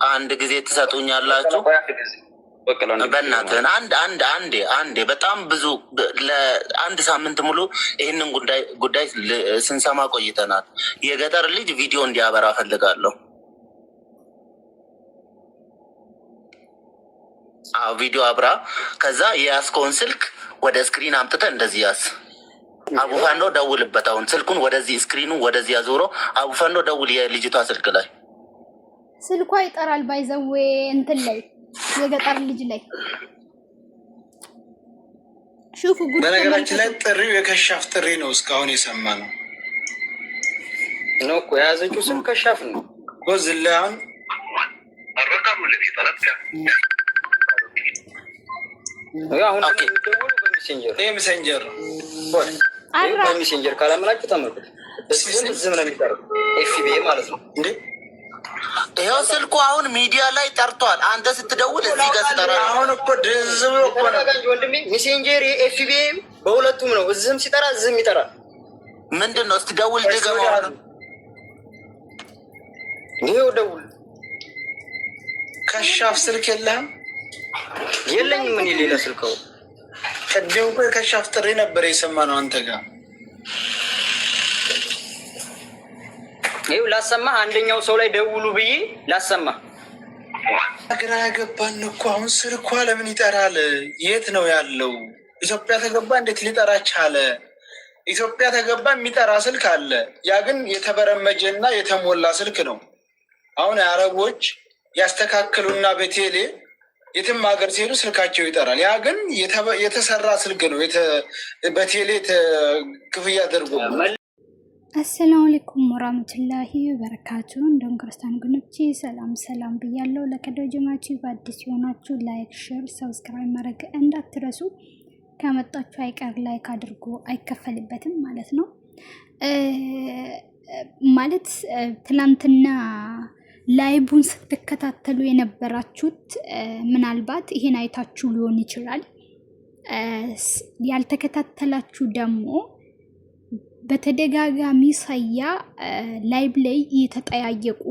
አንድ ጊዜ ትሰጡኛላችሁ? በእናትህን አንዴ በጣም ብዙ ለአንድ ሳምንት ሙሉ ይህንን ጉዳይ ስንሰማ ቆይተናል። የገጠር ልጅ ቪዲዮ እንዲያበራ ፈልጋለሁ። ቪዲዮ አብራ። ከዛ የያዝከውን ስልክ ወደ ስክሪን አምጥተህ እንደዚህ ያዝ። አቡፋኖ ደውልበት። አሁን ስልኩን ወደዚህ ስክሪኑ ወደዚህ አዞሮ አቡፋኖ ደውል። የልጅቷ ስልክ ላይ ስልኳ ይጠራል። ባይዘዌ እንትን ላይ የገጠር ልጅ ላይ ሹፉ ጉድ። በነገራችን ላይ ጥሪው የከሻፍ ጥሪ ነው። እስካሁን የሰማነው ነው እኮ የያዘችው ስም ከሻፍ ነው እኮ ዝላን በሜሴንጀር ካላመናችሁ ተመልከቱ። ዝም ነው የሚጠራው ኤፍቢኤ ማለት ነው እንዴ። ይኸው ስልኩ አሁን ሚዲያ ላይ ጠርቷል። አንተ ስትደውል እዚህ ጋር ስጠራ አሁን እኮ ድዝም እኮ ነው ወንድሜ። ሜሴንጀር ኤፍቢኤ በሁለቱም ነው። እዚህም ሲጠራ እዚህም ይጠራል። ምንድን ነው? እስቲ ደውል ድገመው። ይኸው ደውል። ከሻፍ ስልክ የለህም? የለኝም። ምን ሌላ ስልከው ቅድም እኮ የከሻፍ ጥሪ ነበር የሰማነው አንተ ጋር። ይኸው ላሰማ አንደኛው ሰው ላይ ደውሉ ብዬ ላሰማ። ግራ ያገባን እኮ አሁን ስልኳ ለምን ይጠራል? የት ነው ያለው? ኢትዮጵያ ተገባ እንዴት ሊጠራ ቻለ? ኢትዮጵያ ተገባ የሚጠራ ስልክ አለ። ያ ግን የተበረመጀ እና የተሞላ ስልክ ነው። አሁን አረቦች ያስተካክሉና በቴሌ የትም ሀገር ሲሄዱ ስልካቸው ይጠራል። ያ ግን የተሰራ ስልክ ነው። በቴሌ ክፍያ አድርጎ። አሰላሙ አለይኩም ወራህመቱላሂ ወበረካቱ። እንደውም ክርስቲያን ግኖቼ ሰላም ብያለሁ። ለከደው ጀማችሁ በአዲስ የሆናችሁ ላይክ፣ ሼር፣ ሰብስክራይብ ማድረግ እንዳትረሱ። ከመጣችሁ አይቀር ላይክ አድርጎ አይከፈልበትም ማለት ነው። ማለት ትናንትና ላይቡን ስትከታተሉ የነበራችሁት ምናልባት ይሄን አይታችሁ ሊሆን ይችላል። ያልተከታተላችሁ ደግሞ በተደጋጋሚ ሳያ ላይብ ላይ እየተጠያየቁ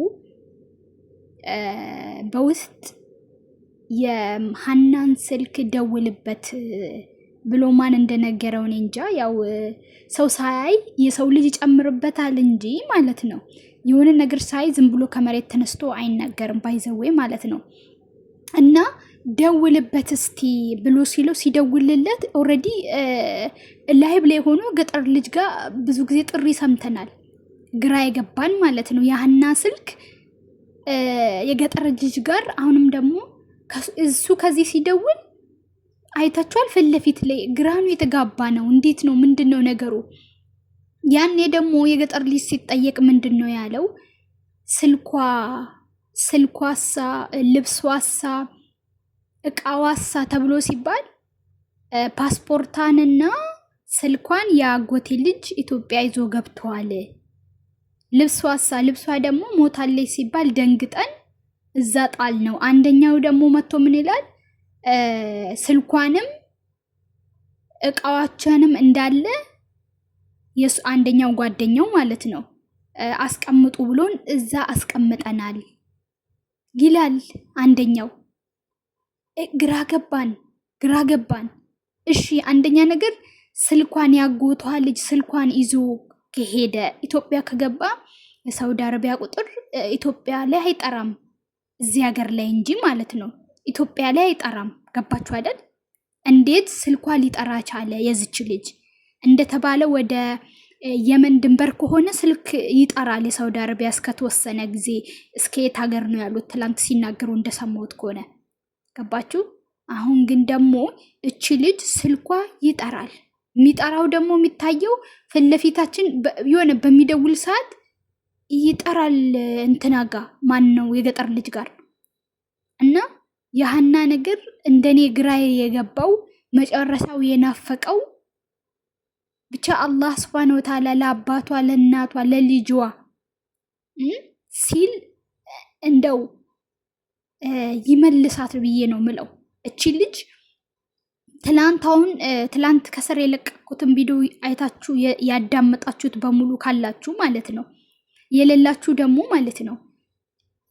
በውስጥ የሀናን ስልክ ደውልበት ብሎ ማን እንደነገረው እኔ እንጃ። ያው ሰው ሳያይ የሰው ልጅ ይጨምርበታል እንጂ ማለት ነው። የሆነ ነገር ሳይ ዝም ብሎ ከመሬት ተነስቶ አይናገርም ባይዘዌ ማለት ነው። እና ደውልበት እስቲ ብሎ ሲደውልለት ኦልሬዲ ላይብ ላይ ሆኖ ገጠር ልጅ ጋር ብዙ ጊዜ ጥሪ ሰምተናል። ግራ የገባን ማለት ነው። ያህና ስልክ የገጠር ልጅ ጋር አሁንም ደግሞ እሱ ከዚህ ሲደውል አይታችኋል። ፊት ለፊት ላይ ግራኑ የተጋባ ነው። እንዴት ነው? ምንድን ነው ነገሩ? ያኔ ደግሞ የገጠር ልጅ ሲጠየቅ ምንድን ነው ያለው? ስልኳሳ፣ ልብሷሳ፣ እቃዋሳ ተብሎ ሲባል ፓስፖርታንና ስልኳን የአጎቴ ልጅ ኢትዮጵያ ይዞ ገብተዋል። ልብሷ ደግሞ ሞታለች ሲባል ደንግጠን እዛ ጣል ነው። አንደኛው ደግሞ መጥቶ ምን ይላል? ስልኳንም እቃዋቸንም እንዳለ የሱ አንደኛው ጓደኛው ማለት ነው አስቀምጡ ብሎን እዛ አስቀምጠናል ይላል አንደኛው። ግራ ገባን። እሺ አንደኛ ነገር ስልኳን ያጎቷ ልጅ ስልኳን ይዞ ከሄደ ኢትዮጵያ ከገባ የሳውዲ አረቢያ ቁጥር ኢትዮጵያ ላይ አይጠራም፣ እዚህ ሀገር ላይ እንጂ ማለት ነው። ኢትዮጵያ ላይ አይጠራም። ገባችሁ አይደል? እንዴት ስልኳ ሊጠራ ቻለ? የዝች ልጅ እንደተባለ ወደ የመን ድንበር ከሆነ ስልክ ይጠራል የሳውዲ አረቢያ እስከተወሰነ ጊዜ። እስከ የት ሀገር ነው ያሉት ትላንት ሲናገሩ እንደሰማሁት ከሆነ ገባችሁ? አሁን ግን ደግሞ እቺ ልጅ ስልኳ ይጠራል። የሚጠራው ደግሞ የሚታየው ፊት ለፊታችን የሆነ በሚደውል ሰዓት ይጠራል። እንትና ጋ ማን ነው የገጠር ልጅ ጋር እና የሀና ነገር እንደኔ ግራ የገባው መጨረሻው የናፈቀው ብቻ አላህ ሱብሃነሁ ወተዓላ ለአባቷ፣ ለእናቷ፣ ለልጅዋ ሲል እንደው ይመልሳት ብዬ ነው ምለው። እቺ ልጅ ትላንት ከስር የለቀቁትን ቪዲዮ አይታችሁ ያዳመጣችሁት በሙሉ ካላችሁ ማለት ነው፣ የሌላችሁ ደግሞ ማለት ነው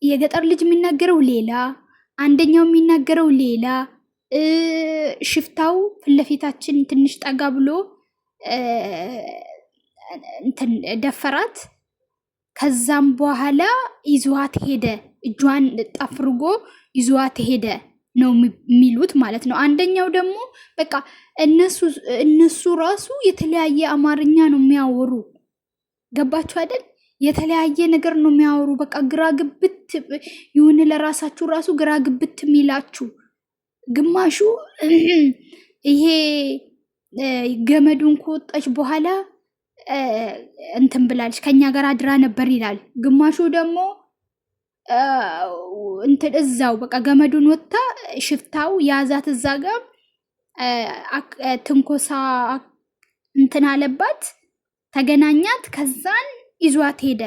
የገጠር ልጅ የሚናገረው ሌላ፣ አንደኛው የሚናገረው ሌላ። ሽፍታው ፊት ለፊታችን ትንሽ ጠጋ ብሎ እንትን ደፈራት። ከዛም በኋላ ይዟት ሄደ፣ እጇን ጠፍርጎ ይዟት ሄደ ነው የሚሉት ማለት ነው። አንደኛው ደግሞ በቃ እነሱ ራሱ የተለያየ አማርኛ ነው የሚያወሩ። ገባችሁ አይደል? የተለያየ ነገር ነው የሚያወሩ። በቃ ግራ ግብት ይሁን፣ ለራሳችሁ ራሱ ግራ ግብት የሚላችሁ። ግማሹ ይሄ ገመዱን ከወጣች በኋላ እንትን ብላለች፣ ከኛ ጋር አድራ ነበር ይላል። ግማሹ ደግሞ እንትን እዛው በቃ ገመዱን ወጣ፣ ሽፍታው ያዛት፣ እዛ ጋር ትንኮሳ እንትን አለባት፣ ተገናኛት፣ ከዛን ይዟት ሄደ።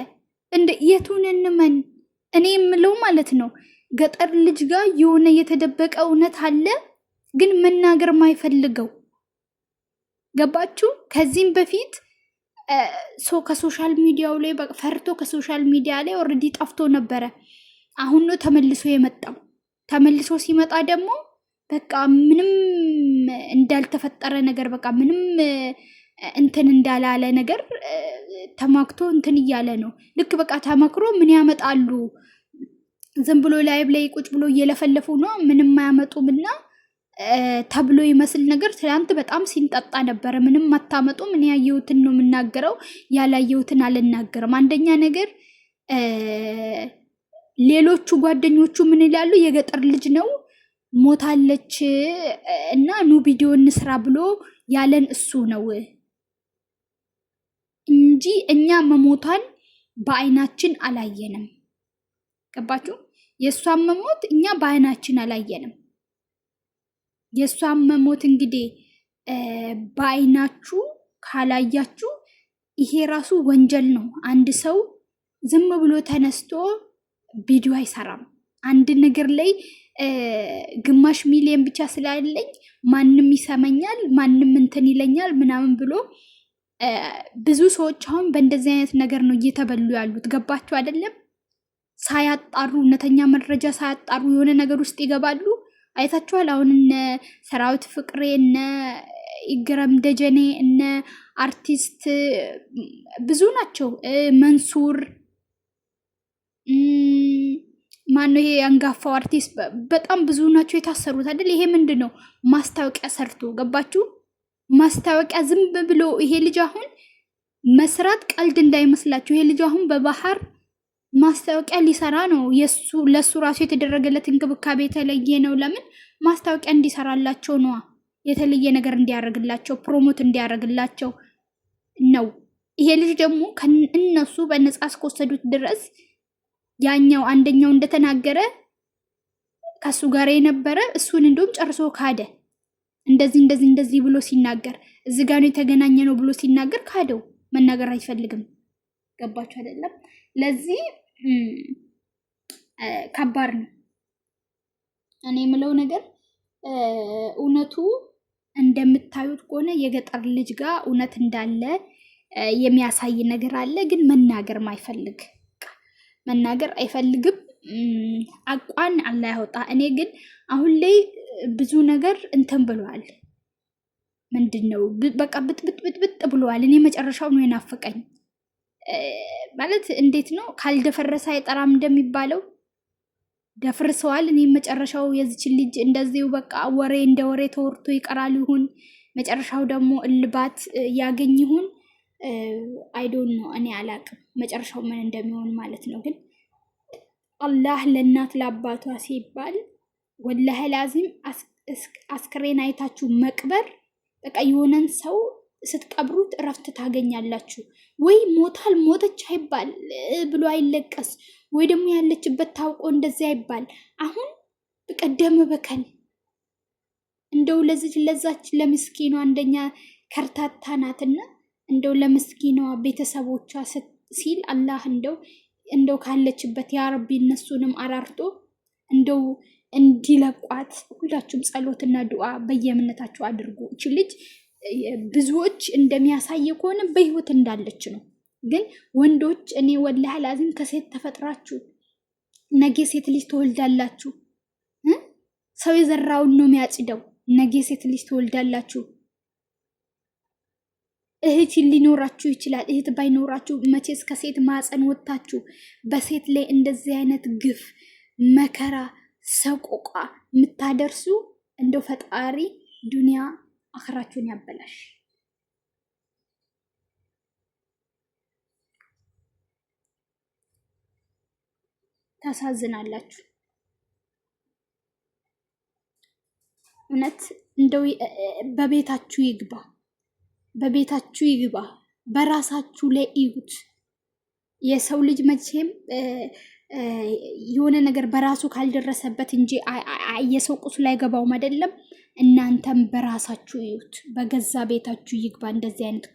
እንደ የቱን እንመን? እኔ የምለው ማለት ነው ገጠር ልጅ ጋር የሆነ የተደበቀ እውነት አለ፣ ግን መናገር ማይፈልገው። ገባችሁ? ከዚህም በፊት ሰው ከሶሻል ሚዲያው ላይ ፈርቶ ከሶሻል ሚዲያ ላይ ኦልሬዲ ጠፍቶ ነበረ። አሁን ነው ተመልሶ የመጣው። ተመልሶ ሲመጣ ደግሞ በቃ ምንም እንዳልተፈጠረ ነገር፣ በቃ ምንም እንትን እንዳላለ ነገር ተማክቶ እንትን እያለ ነው። ልክ በቃ ተመክሮ ምን ያመጣሉ? ዝም ብሎ ላይብ ላይ ቁጭ ብሎ እየለፈለፉ ነው፣ ምንም አያመጡም እና ተብሎ ይመስል ነገር ትናንት በጣም ሲንጠጣ ነበረ። ምንም አታመጡም፣ እኔ ያየሁትን ነው የምናገረው፣ ያላየሁትን አልናገርም። አንደኛ ነገር ሌሎቹ ጓደኞቹ ምን ይላሉ? የገጠር ልጅ ነው ሞታለች እና ኑ ቪዲዮ እንስራ ብሎ ያለን እሱ ነው እንጂ እኛ መሞቷን በአይናችን አላየንም። ገባችሁ? የእሷን መሞት እኛ በአይናችን አላየንም። የእሷን መሞት እንግዲህ በአይናችሁ ካላያችሁ ይሄ ራሱ ወንጀል ነው። አንድ ሰው ዝም ብሎ ተነስቶ ቪዲዮ አይሰራም። አንድ ነገር ላይ ግማሽ ሚሊዮን ብቻ ስላለኝ ማንም ይሰማኛል፣ ማንም እንትን ይለኛል ምናምን ብሎ ብዙ ሰዎች አሁን በእንደዚህ አይነት ነገር ነው እየተበሉ ያሉት። ገባችሁ አይደለም? ሳያጣሩ፣ እውነተኛ መረጃ ሳያጣሩ የሆነ ነገር ውስጥ ይገባሉ። አይታችኋል። አሁን እነ ሰራዊት ፍቅሬ፣ እነ ይገረም ደጀኔ፣ እነ አርቲስት ብዙ ናቸው። መንሱር ማነው ይሄ አንጋፋው አርቲስት፣ በጣም ብዙ ናቸው የታሰሩት አይደል? ይሄ ምንድን ነው? ማስታወቂያ ሰርቶ። ገባችሁ? ማስታወቂያ ዝም ብሎ ይሄ ልጅ አሁን መስራት ቀልድ እንዳይመስላችሁ። ይሄ ልጅ አሁን በባህር ማስታወቂያ ሊሰራ ነው። ለሱ ራሱ የተደረገለት እንክብካቤ የተለየ ነው። ለምን? ማስታወቂያ እንዲሰራላቸው ነዋ። የተለየ ነገር እንዲያደርግላቸው፣ ፕሮሞት እንዲያደርግላቸው ነው። ይሄ ልጅ ደግሞ እነሱ በነፃ እስከወሰዱት ድረስ ያኛው አንደኛው እንደተናገረ ከሱ ጋር የነበረ እሱን እንደውም ጨርሶ ካደ። እንደዚህ ብሎ ሲናገር እዚህ ጋር ነው የተገናኘ ነው ብሎ ሲናገር ካደው። መናገር አይፈልግም። ገባችሁ አይደለም? ለዚህ ከባድ ነው። እኔ የምለው ነገር እውነቱ እንደምታዩት ከሆነ የገጠር ልጅ ጋር እውነት እንዳለ የሚያሳይ ነገር አለ። ግን መናገር ማይፈልግ መናገር አይፈልግም። አቋን አላህ ያወጣ። እኔ ግን አሁን ላይ ብዙ ነገር እንትን ብሏል። ምንድነው በቃ ብጥብጥ ብሏል። እኔ መጨረሻው ነው የናፈቀኝ። ማለት እንዴት ነው ካልደፈረሰ አይጠራም እንደሚባለው ደፍርሰዋል። እኔ መጨረሻው የዚችን ልጅ እንደዚሁ በቃ ወሬ እንደ ወሬ ተወርቶ ይቀራል ይሁን መጨረሻው ደግሞ እልባት ያገኝ ይሁን አይዶን ነው። እኔ አላቅም መጨረሻው ምን እንደሚሆን ማለት ነው። ግን አላህ ለእናት ለአባቷ ሲባል ወላሂ ላዚም አስክሬን አይታችሁ መቅበር በቃ የሆነን ሰው ስትቀብሩት እረፍት ታገኛላችሁ። ወይ ሞታል ሞተች አይባል ብሎ አይለቀስ፣ ወይ ደግሞ ያለችበት ታውቆ እንደዚያ አይባል። አሁን በቀደም በከል እንደው ለዛች ለምስኪኗ አንደኛ ከርታታ ናትና እንደው ለምስኪኗ ቤተሰቦቿ ሲል አላህ እንደው ካለችበት ያ ረቢ እነሱንም አራርቶ እንደው እንዲለቋት ሁላችሁም ጸሎትና ዱዓ በየእምነታችሁ አድርጉ። እቺ ልጅ ብዙዎች እንደሚያሳየ ከሆነ በህይወት እንዳለች ነው። ግን ወንዶች እኔ ወላሂ ላዚም ከሴት ተፈጥራችሁ ነገ ሴት ልጅ ትወልዳላችሁ። ሰው የዘራውን ነው የሚያጭደው። ነገ ሴት ልጅ ትወልዳላችሁ። እህት ሊኖራችሁ ይችላል። እህት ባይኖራችሁ መቼስ ከሴት ማፀን ወጥታችሁ በሴት ላይ እንደዚህ አይነት ግፍ፣ መከራ፣ ሰቆቃ የምታደርሱ እንደው ፈጣሪ ዱንያ አኽራችሁን ያበላሽ። ታሳዝናላችሁ። እውነት እንደው በቤታችሁ ይግባ፣ በቤታችሁ ይግባ። በራሳችሁ ላይ እዩት። የሰው ልጅ መቼም የሆነ ነገር በራሱ ካልደረሰበት እንጂ የሰው ቁስሉ አይገባውም አይደለም። እናንተም በራሳችሁ እዩት። በገዛ ቤታችሁ ይግባ እንደዚህ አይነት